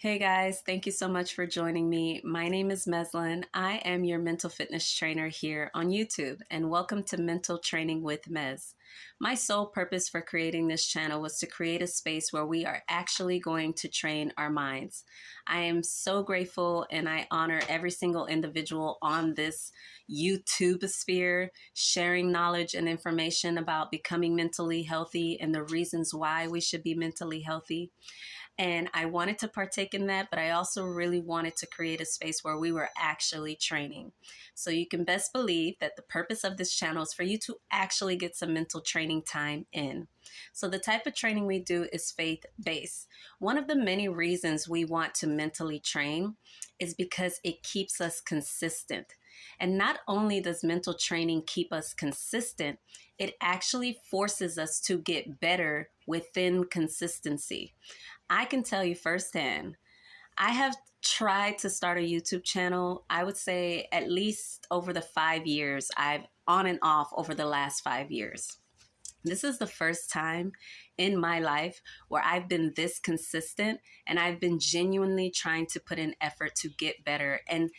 Hey guys, thank you so much for joining me. My name is Meslin. I am your mental fitness trainer here on YouTube, and welcome to Mental Training with Mez. My sole purpose for creating this channel was to create a space where we are actually going to train our minds. I am so grateful and I honor every single individual on this YouTube sphere, sharing knowledge and information about becoming mentally healthy and the reasons why we should be mentally healthy. And I wanted to partake in that, but I also really wanted to create a space where we were actually training. So you can best believe that the purpose of this channel is for you to actually get some mental training time in. So the type of training we do is faith-based. One of the many reasons we want to mentally train is because it keeps us consistent. And not only does mental training keep us consistent, it actually forces us to get better within consistency. I can tell you firsthand, I have tried to start a YouTube channel. I would say at least over the 5 years, I've on and off over the last 5 years. This is the first time in my life where I've been this consistent and I've been genuinely trying to put in effort to get better. And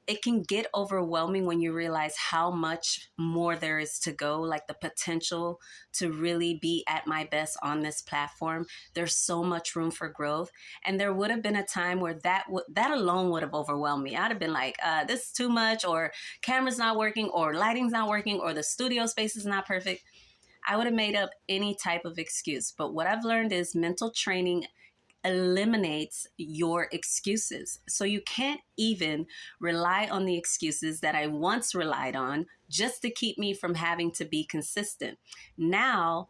it can get overwhelming when you realize how much more there is to go, like the potential to really be at my best on this platform. There's so much room for growth. And there would have been a time where that alone would have overwhelmed me. I'd have been like, this is too much, or camera's not working, or lighting's not working, or the studio space is not perfect. I would have made up any type of excuse. But what I've learned is mental training eliminates your excuses. So you can't even rely on the excuses that I once relied on just to keep me from having to be consistent. Now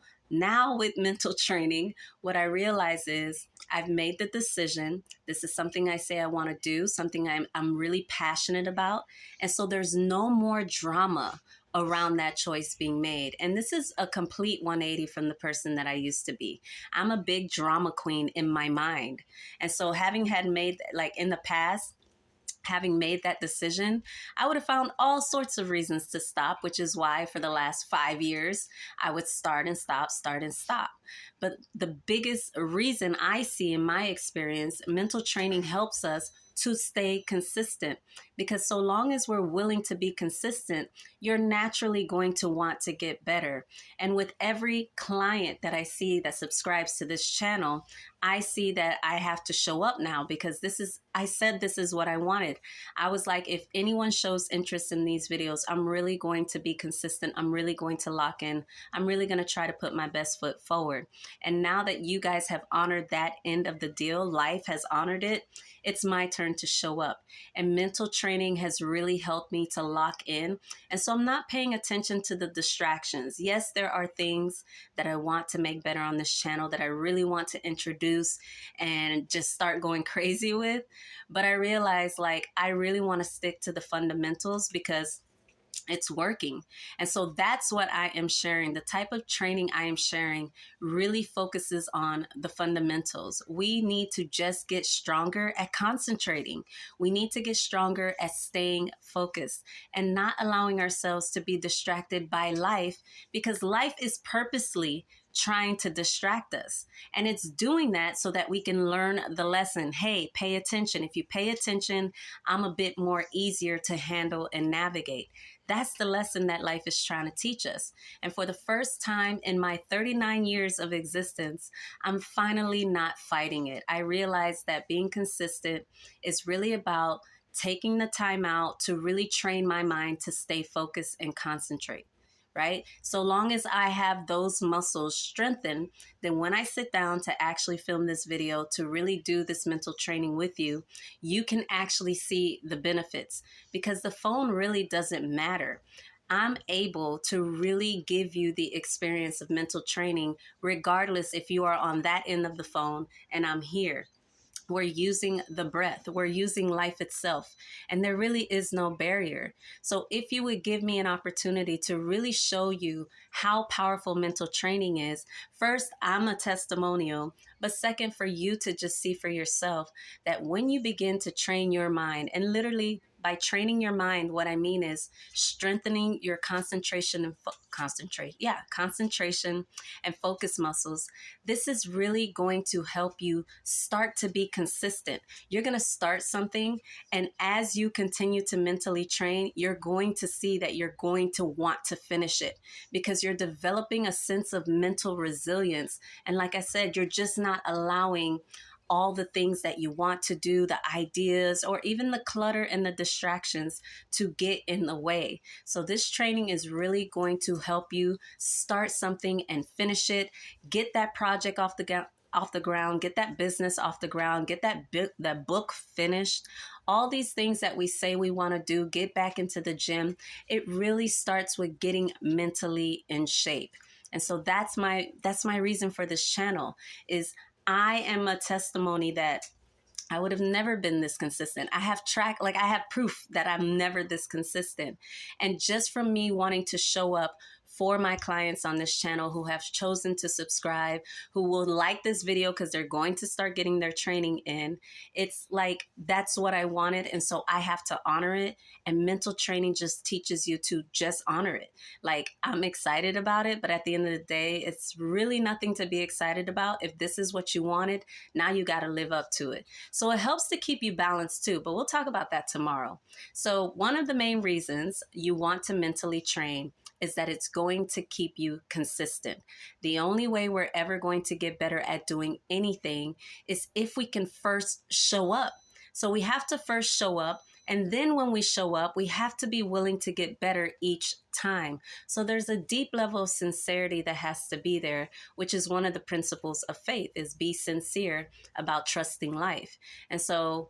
with mental training, what I realize is I've made the decision. This is something I say I want to do, something I'm really passionate about. And so there's no more drama around that choice being made. And this is a complete 180 from the person that I used to be. I'm a big drama queen in my mind. And so having had made, like in the past, having made that decision, I would have found all sorts of reasons to stop, which is why for the last 5 years, I would start and stop, start and stop. But the biggest reason I see in my experience, mental training helps us to stay consistent, because so long as we're willing to be consistent, you're naturally going to want to get better. And with every client that I see that subscribes to this channel, I see that I have to show up now, because I said this is what I wanted. I was like, if anyone shows interest in these videos, I'm really going to be consistent. I'm really going to lock in. I'm really going to try to put my best foot forward. And now that you guys have honored that end of the deal, life has honored it, it's my turn to show up. And mental training has really helped me to lock in. And so I'm not paying attention to the distractions. Yes, there are things that I want to make better on this channel that I really want to introduce and just start going crazy with. But I realize, like, I really want to stick to the fundamentals because it's working. And so that's what I am sharing. The type of training I am sharing really focuses on the fundamentals. We need to just get stronger at concentrating. We need to get stronger at staying focused and not allowing ourselves to be distracted by life, because life is purposely trying to distract us. And it's doing that so that we can learn the lesson. Hey, pay attention. If you pay attention, I'm a bit more easier to handle and navigate. That's the lesson that life is trying to teach us. And for the first time in my 39 years of existence, I'm finally not fighting it. I realized that being consistent is really about taking the time out to really train my mind to stay focused and concentrate. Right? So long as I have those muscles strengthened, then when I sit down to actually film this video, to really do this mental training with you, you can actually see the benefits, because the phone really doesn't matter. I'm able to really give you the experience of mental training, regardless if you are on that end of the phone and I'm here. We're using the breath. We're using life itself. And there really is no barrier. So if you would give me an opportunity to really show you how powerful mental training is, first, I'm a testimonial, but second, for you to just see for yourself that when you begin to train your mind and literally By training your mind, what I mean is strengthening your concentration and concentration and focus muscles. This is really going to help you start to be consistent. You're going to start something, and as you continue to mentally train, you're going to see that you're going to want to finish it because you're developing a sense of mental resilience. And like I said, you're just not allowing all the things that you want to do, the ideas, or even the clutter and the distractions to get in the way. So this training is really going to help you start something and finish it, get that project off the ground, get that business off the ground, get that book finished. All these things that we say we want to do, get back into the gym. It really starts with getting mentally in shape. And so that's my reason for this channel is I am a testimony that I would have never been this consistent. I have proof that I'm never this consistent. And just from me wanting to show up for my clients on this channel who have chosen to subscribe, who will like this video because they're going to start getting their training in. It's like, that's what I wanted. And so I have to honor it. And mental training just teaches you to just honor it. Like, I'm excited about it, but at the end of the day, it's really nothing to be excited about. If this is what you wanted, now you got to live up to it. So it helps to keep you balanced too, but we'll talk about that tomorrow. So one of the main reasons you want to mentally train is that it's going to keep you consistent. The only way we're ever going to get better at doing anything is if we can first show up. So we have to first show up. And then when we show up, we have to be willing to get better each time. So there's a deep level of sincerity that has to be there, which is one of the principles of faith, is be sincere about trusting life. And so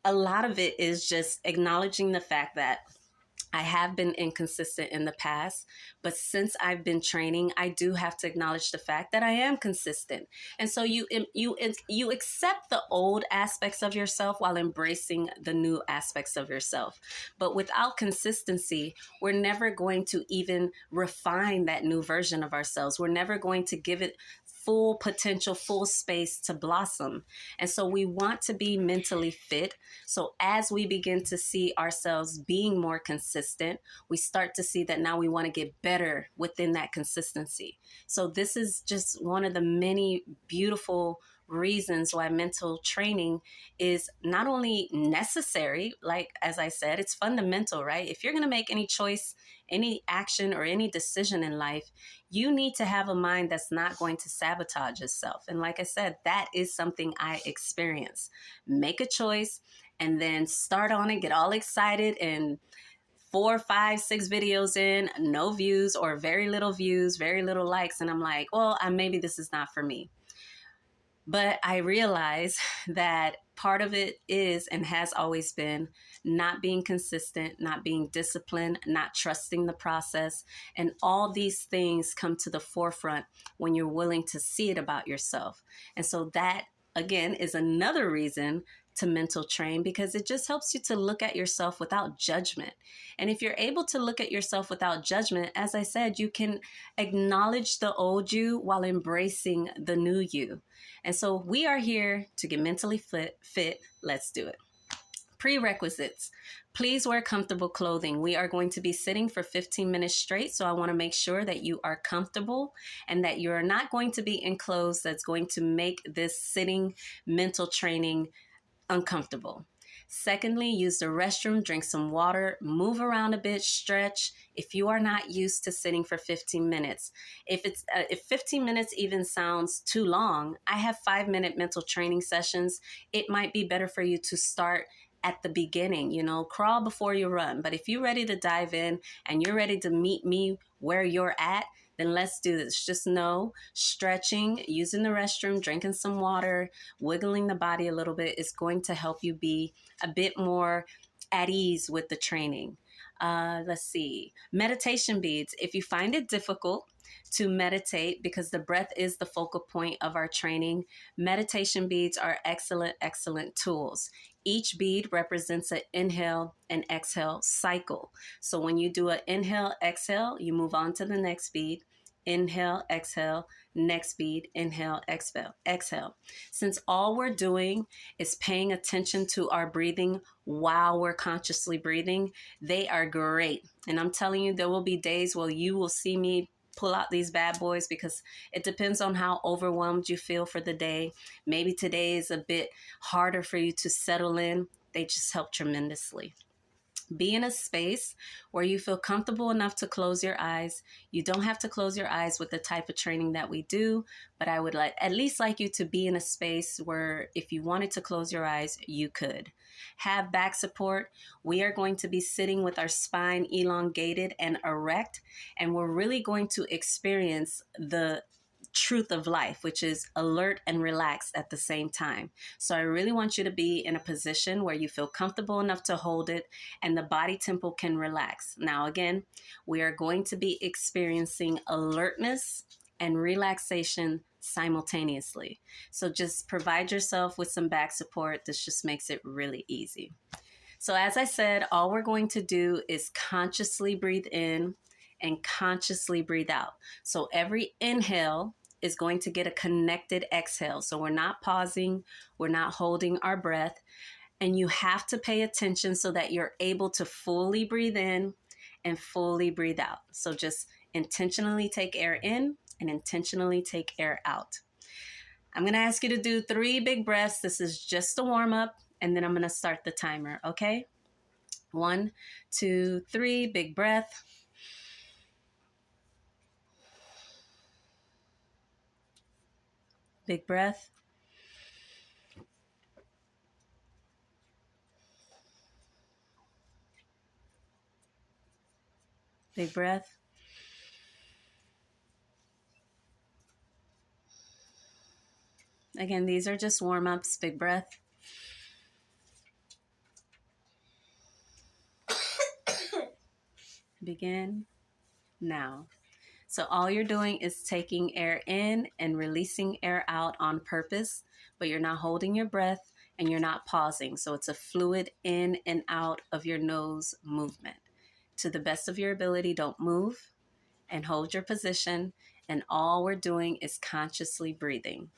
a lot of it is just acknowledging the fact that I have been inconsistent in the past, but since I've been training, I do have to acknowledge the fact that I am consistent. And so you accept the old aspects of yourself while embracing the new aspects of yourself. But without consistency, we're never going to even refine that new version of ourselves. We're never going to give it full potential, full space to blossom. And so we want to be mentally fit. So as we begin to see ourselves being more consistent, we start to see that now we want to get better within that consistency. So this is just one of the many beautiful reasons why mental training is not only necessary, like as I said, it's fundamental, right? If you're going to make any choice, any action, or any decision in life, you need to have a mind that's not going to sabotage itself. And like I said, that is something I experience. Make a choice and then start on it, get all excited, and 4, 5, 6 videos in, no views or very little views, very little likes. And I'm like, well, maybe this is not for me. But I realize that part of it is and has always been not being consistent, not being disciplined, not trusting the process. And all these things come to the forefront when you're willing to see it about yourself. And so that, again, is another reason to mental train, because it just helps you to look at yourself without judgment. And if you're able to look at yourself without judgment, as I said, you can acknowledge the old you while embracing the new you. And so we are here to get mentally fit. Let's do it. Prerequisites. Please wear comfortable clothing. We are going to be sitting for 15 minutes straight, so I want to make sure that you are comfortable and that you are not going to be in clothes that's going to make this sitting mental training uncomfortable. Secondly, use the restroom, drink some water, move around a bit, stretch. If you are not used to sitting for 15 minutes, if 15 minutes even sounds too long, I have 5-minute mental training sessions. It might be better for you to start at the beginning, crawl before you run. But if you're ready to dive in and you're ready to meet me where you're at, then let's do this. Just know stretching, using the restroom, drinking some water, wiggling the body a little bit is going to help you be a bit more at ease with the training. Let's see. Meditation beads. If you find it difficult to meditate, because the breath is the focal point of our training, meditation beads are excellent tools. Each bead represents an inhale and exhale cycle. So when you do an inhale, exhale, you move on to the next bead. Inhale, exhale. Next beat, inhale, exhale, exhale. Since all we're doing is paying attention to our breathing while we're consciously breathing, they are great. And I'm telling you, there will be days where you will see me pull out these bad boys because it depends on how overwhelmed you feel for the day. Maybe today is a bit harder for you to settle in. They just help tremendously. Be in a space where you feel comfortable enough to close your eyes. You don't have to close your eyes with the type of training that we do, but I would at least like you to be in a space where if you wanted to close your eyes, you could. Have back support. We are going to be sitting with our spine elongated and erect, and we're really going to experience the truth of life, which is alert and relaxed at the same time. So I really want you to be in a position where you feel comfortable enough to hold it and the body tempo can relax. Now, again, we are going to be experiencing alertness and relaxation simultaneously. So just provide yourself with some back support. This just makes it really easy. So as I said, all we're going to do is consciously breathe in and consciously breathe out. So every inhale is going to get a connected exhale. So we're not pausing, we're not holding our breath, and you have to pay attention so that you're able to fully breathe in and fully breathe out. So just intentionally take air in and intentionally take air out. I'm going to ask you to do 3 big breaths. This is just a warm up, and then I'm going to start the timer, okay? 1, 2, 3, big breath. Big breath. Big breath. Again, these are just warm ups. Big breath. Begin now. So all you're doing is taking air in and releasing air out on purpose, but you're not holding your breath and you're not pausing. So it's a fluid in and out of your nose movement. To the best of your ability, don't move and hold your position. And all we're doing is consciously breathing.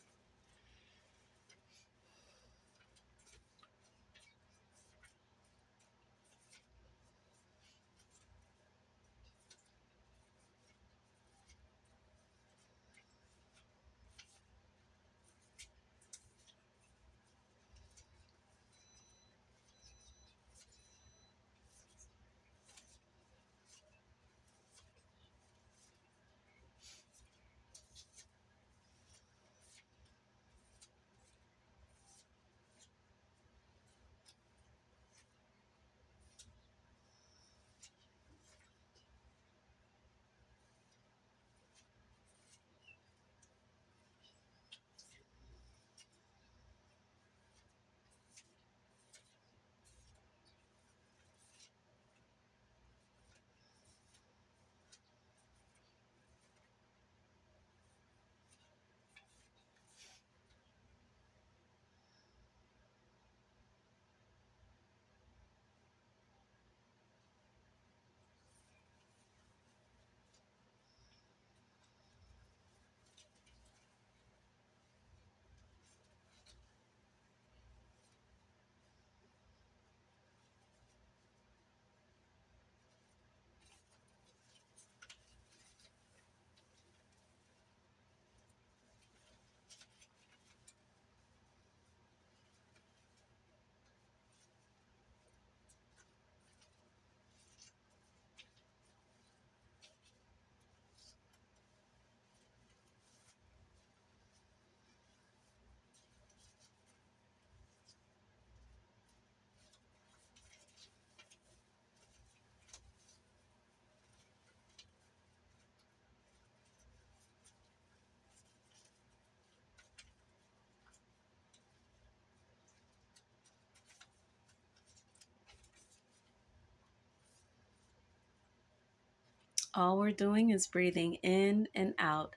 All we're doing is breathing in and out,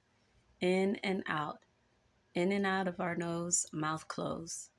in and out, in and out of our nose, mouth closed.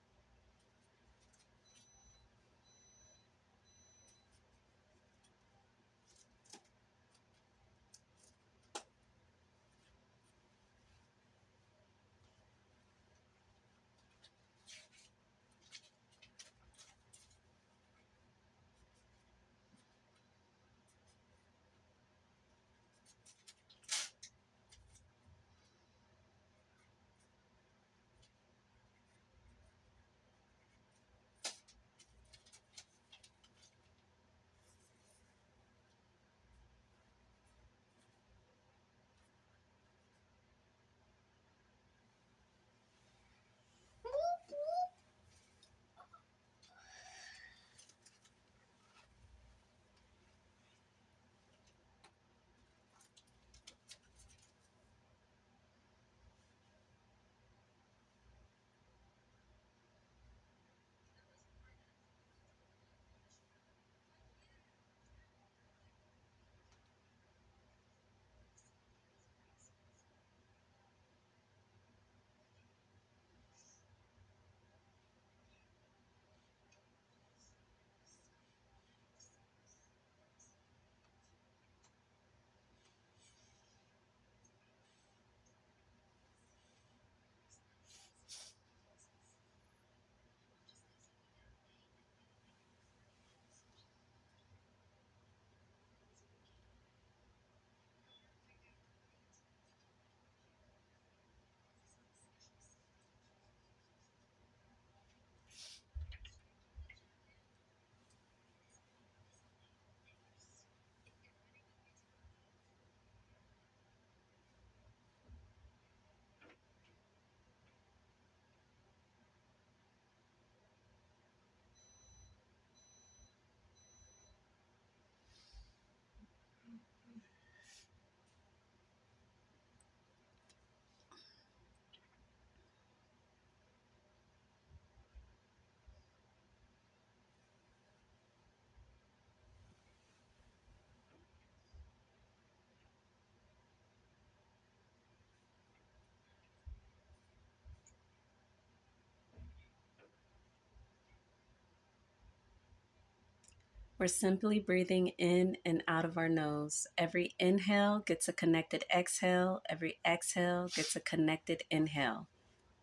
We're simply breathing in and out of our nose. Every inhale gets a connected exhale. Every exhale gets a connected inhale.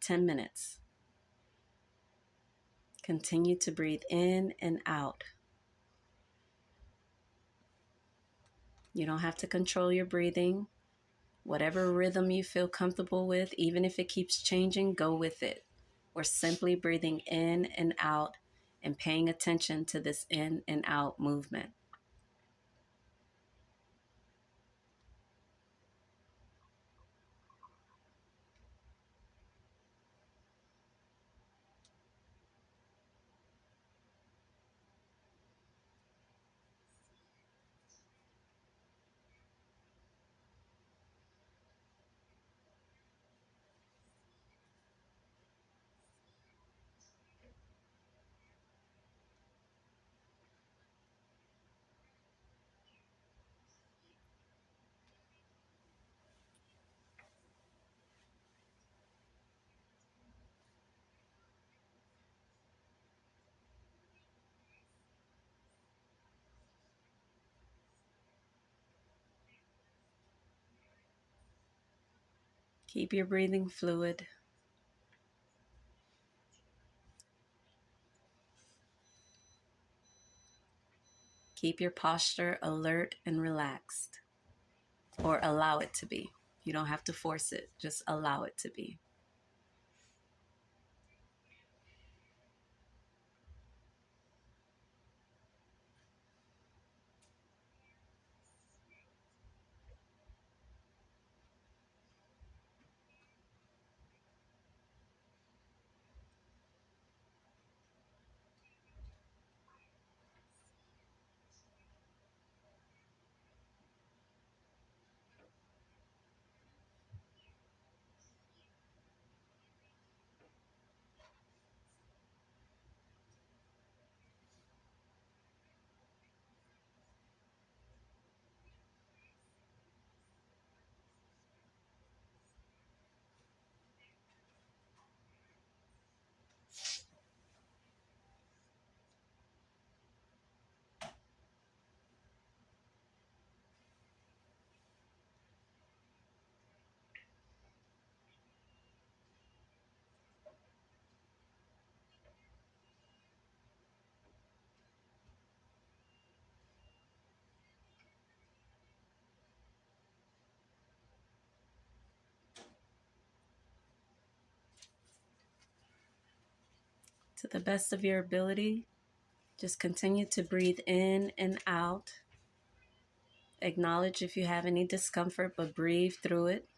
10 minutes. Continue to breathe in and out. You don't have to control your breathing. Whatever rhythm you feel comfortable with, even if it keeps changing, go with it. We're simply breathing in and out and paying attention to this in and out movement. Keep your breathing fluid. Keep your posture alert and relaxed, or allow it to be. You don't have to force it, just allow it to be. To the best of your ability, just continue to breathe in and out. Acknowledge if you have any discomfort, but breathe through it.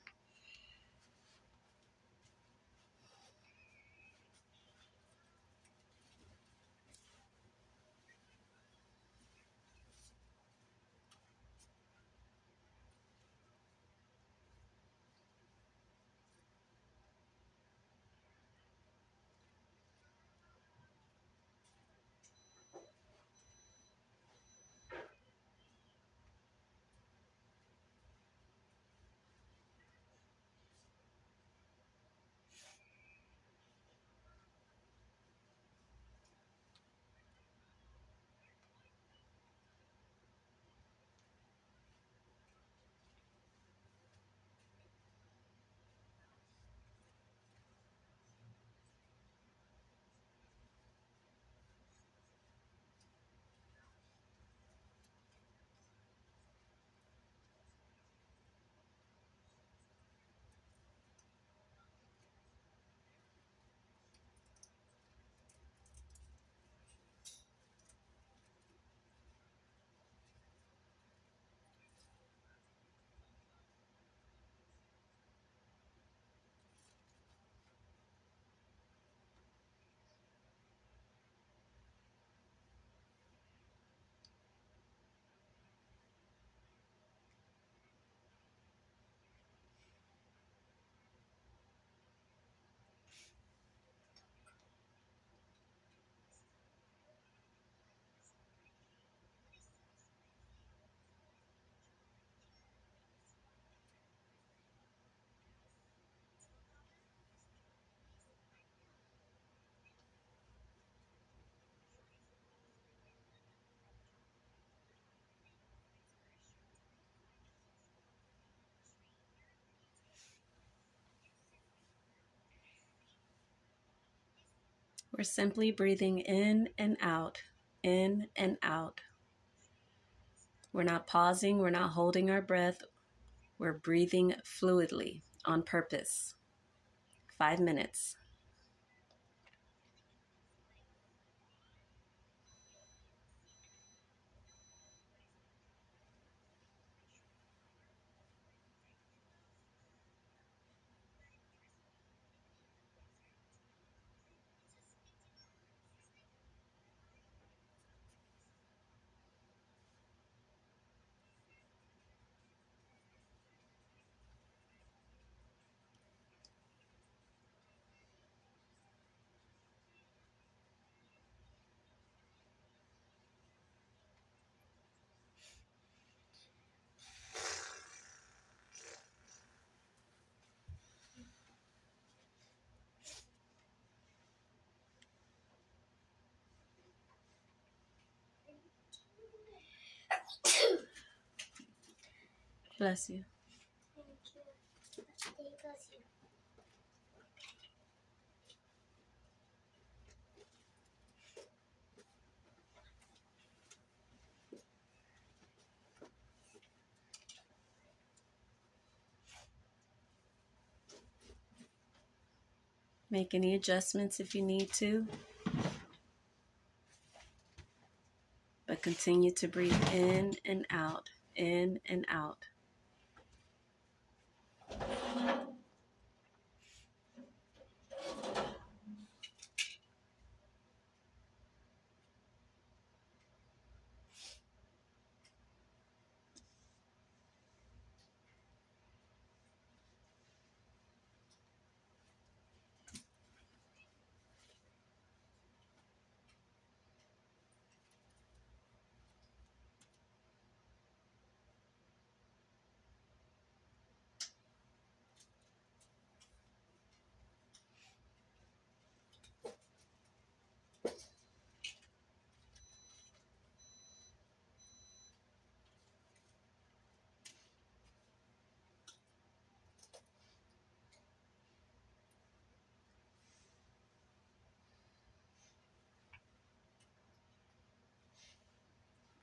We're simply breathing in and out, in and out. We're not pausing, we're not holding our breath. We're breathing fluidly on purpose. 5 minutes. Bless you. Make any adjustments if you need to, but continue to breathe in and out, in and out.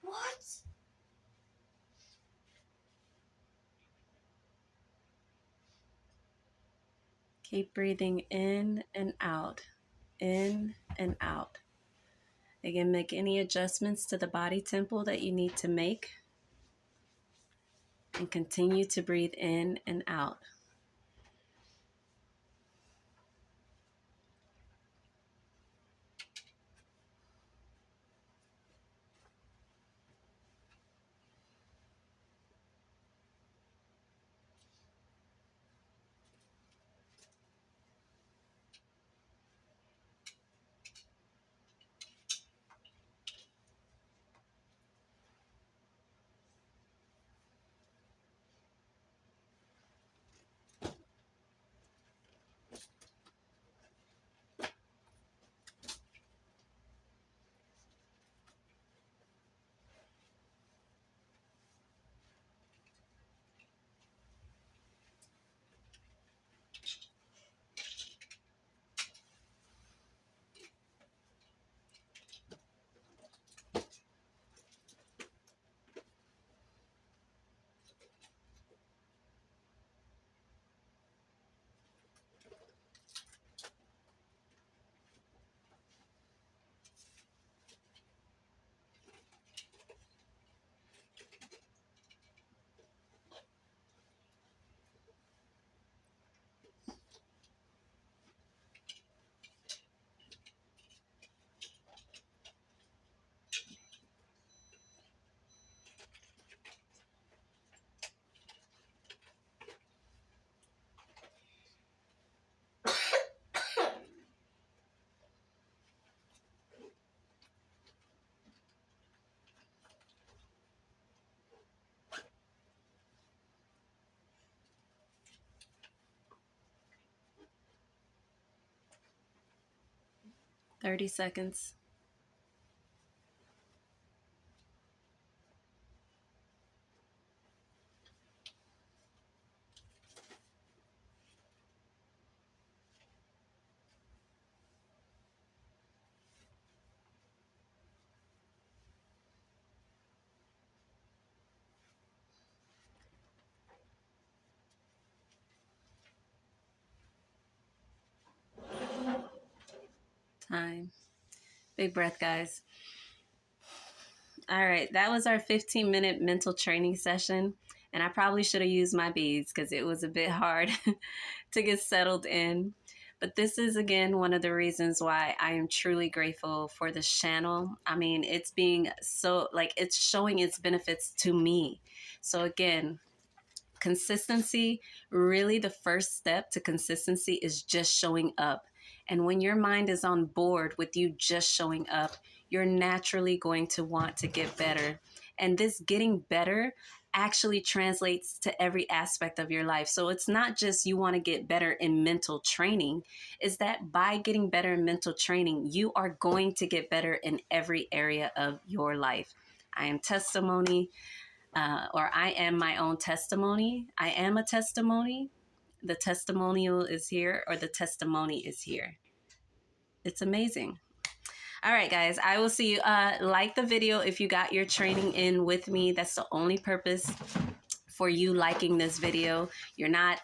What? Keep breathing in and out, in and out. Again, make any adjustments to the body tempo that you need to make, and continue to breathe in and out. Thirty seconds. time. Big breath, guys. All right, that was our 15-minute mental training session. And I probably should have used my beads because it was a bit hard to get settled in. But this is, again, one of the reasons why I am truly grateful for this channel. I mean, it's being so, like, it's showing its benefits to me. So, again, consistency, really the first step to consistency is just showing up. And when your mind is on board with you just showing up, you're naturally going to want to get better. And this getting better actually translates to every aspect of your life. So it's not just you want to get better in mental training, is that by getting better in mental training, you are going to get better in every area of your life. I am testimony, or I am my own testimony. I am a testimony. The testimonial is here, or the testimony is here. It's amazing. All right, guys, I will see you. Like the video if you got your training in with me. That's the only purpose for you liking this video. You're not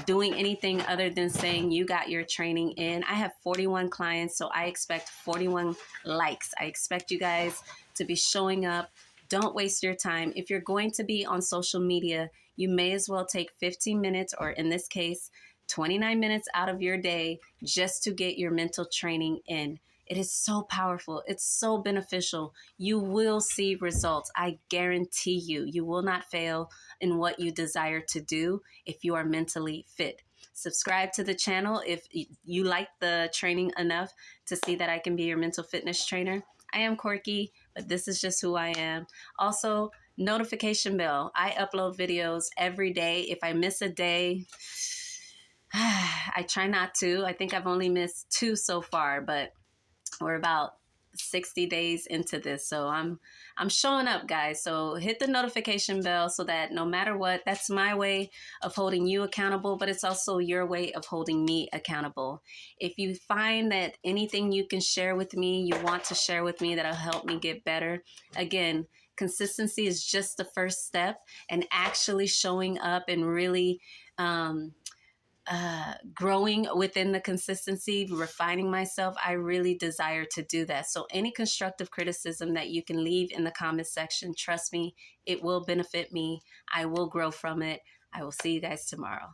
doing anything other than saying you got your training in. I have 41 clients, so I expect 41 likes. I expect you guys to be showing up. Don't waste your time. If you're going to be on social media, you may as well take 15 minutes, or in this case, 29 minutes out of your day just to get your mental training in. It is so powerful. It's so beneficial. You will see results. I guarantee you. You will not fail in what you desire to do if you are mentally fit. Subscribe to the channel if you like the training enough to see that I can be your mental fitness trainer. I am quirky, but this is just who I am. Also, notification bell. I upload videos every day. If I miss a day, I try not to. I think I've only missed 2 so far, but we're about 60 days into this, so I'm showing up, guys. So hit the notification bell so that no matter what, that's my way of holding you accountable, but it's also your way of holding me accountable. If you find that anything you can share with me, you want to share with me that'll help me get better, again, consistency is just the first step, and actually showing up and really growing within the consistency, refining myself, I really desire to do that. So any constructive criticism that you can leave in the comment section, trust me, it will benefit me. I will grow from it. I will see you guys tomorrow.